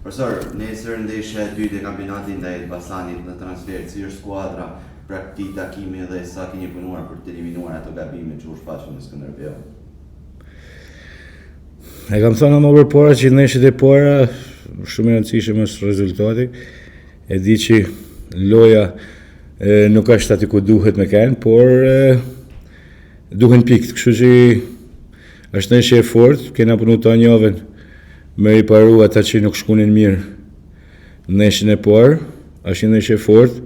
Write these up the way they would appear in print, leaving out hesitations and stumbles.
Profesor, nesër ndeshja e dytë e kampionatit ndaj Elbasanit në transfer, si është skuadra pra këtij takimi dhe sa keni punuar për të eliminuar ato gabime që u shfaqën në Skënderbeu? E kam thënë më përpara që ndeshjet e para shumë e rëndësishme është rezultati. E di që loja nuk është aty ku duhet me kanë, por duhen pikë, kështu që është ndeshje e fortë, kena punu ta njëven me riparu ata që nuk shkunin mirë në ndeshjen e parë. Është një ndeshje e fortë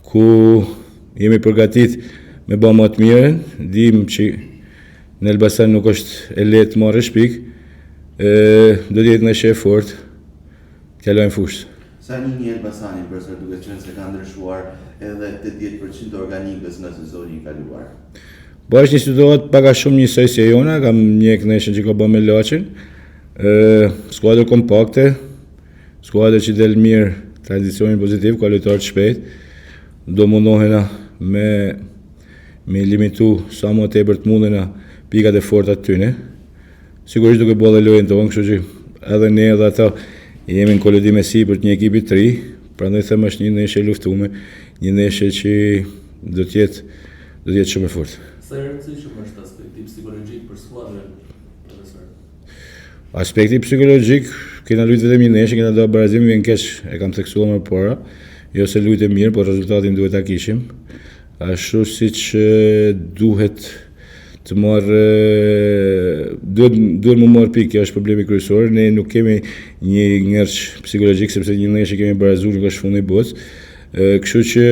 ku jemi përgatit me bë më të mirën, dim që në Elbasan nuk është e lehtë marrësh pikë, do të jetë ndeshje e fortë, kalojmë fushë. Sa një Elbasani, profesor, duke qenë se ka ndryshuar edhe 80% organikës nga sezoni i kaluar? Po është një situatë pak a shumë njësoj si e jona, kam një ndeshje që ka bërë me Laçin, skuadër kompakte, skuadër që del mirë, tranzicionin pozitiv, ka lojtarë të shpejt, do mundohena me limitu sa më tepër të mundena pikat e forta të tyne. Sigurisht duke bërë dhe lojën tonë, kështu që edhe ne edhe ata jemi në kollidim e sipërt një ekipi të ri, prandaj them është një ndeshje e luftuar, një ndeshje që do të jetë shumë e fortë. Sa e rëndësishëm është aspekti psikologjik për skuadrën, profesor? Aspekti psikologjik, kena luajtur vetëm një ndeshje, kena dhënë barazim, vjen keq, e kam theksuar më para. Jo se luajtë mirë, por rezultatin duhet ta kishim. Ashtu siç duhet të marrë, duhet më marrë pikë, kjo është problemi kryesor. Ne nuk kemi një ngërç psikologjik sepse një ndeshje kemi barazuar nuk është fundi i botës. Kështu që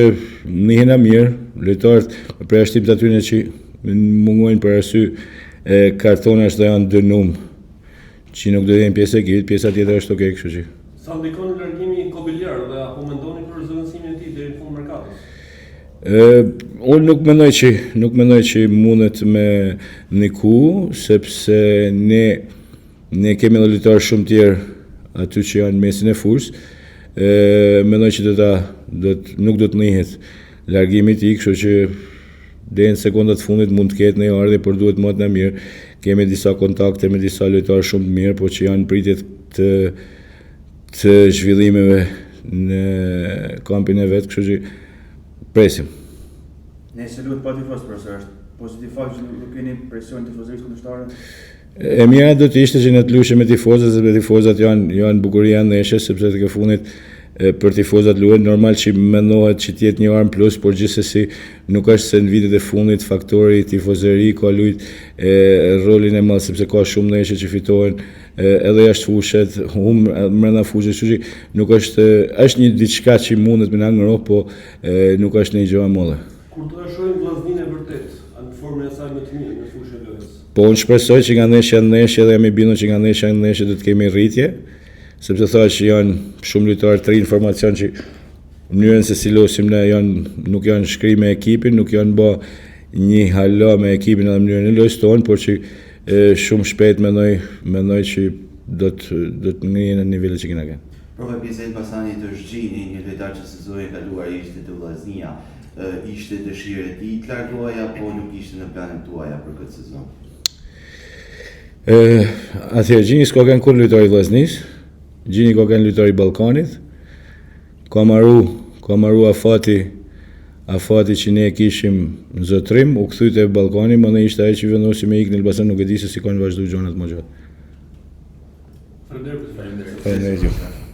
njihena mirë, lojtarët me përjashtim të atyre që mungojnë për arsye kartona është janë dënum, që nuk do të jenë pjesë e ekipit, pjesa tjetër është okay, kështu që. Sa ndikon largimi Kobiljar dhe apo mendoni për zëvendësimin e tij deri në fund merkatos? Unë nuk mendoj që mundet me niku, sepse ne kemi edhe lojtarë shumë tjerë aty që janë mesin e fushës. Mendoj që nuk do të nihet largimi i tij, kështu që deri në sekondat fundit mund të ketë në ardhje, por duhet më të mirë. Kemi disa kontakte me disa lojtarë shumë të mirë, por që janë pritje të zhvillimeve në kampin e vet, kështu që presim. Nëse luhet pa tifoz, profesor, është pozitiv fakt që nuk keni presion tifozërisë kundërshtarë? E mira do të ishte që ne të luheshim me tifozët, sepse tifozat janë bukuria e ndeshjes, sepse të fundit për tifozat luhen, normal që mendohet që të jetë një armë plus, por gjithsesi nuk është se në vitet e fundit faktori tifozëri ka luajt rolin e madh, sepse ka shumë ndeshje që fitohen edhe jashtë fushës, brenda fushës, kështu që nuk është një diçka që mundet me na ngroh, po nuk është një gjë e madhe. Kur do ta shohim vllazninë e vërtet, në formën e saj më të mirë në fushën e lojës? Po unë shpresoj që nga ndeshja në ndeshje dhe jam i bindur që nga ndeshja në ndeshje do të kemi rritje, sepse thash janë shumë lojtarë të ri, informacion që mënyrën se si losim ne nuk janë shkrim me ekipin, nuk janë bë një hala me ekipin edhe mënyrën e lojës tonë, por që shumë shpejt mendoj që do të ngrihen në nivelet që kena kënë. Profe pjesë e Elbasanit është Gjini, një lojtar që sezonin e kaluar ishte te vllaznia. Ishte dëshirë e tij të largohej apo nuk ishte në planet tuaja për këtë sezon? Atëherë Gjini s'ka kanë kur lojtar i vllaznisë. Gjini ka kanë lojtar i Ballkanit. Ka marru afati që ne e kishim në zotrim, u kthy te Ballkani, më ne ishte ai që vendosi me ikën në Elbasan, nuk e di se si kanë vazhduar gjonat më gjatë. Faleminderit. Faleminderit.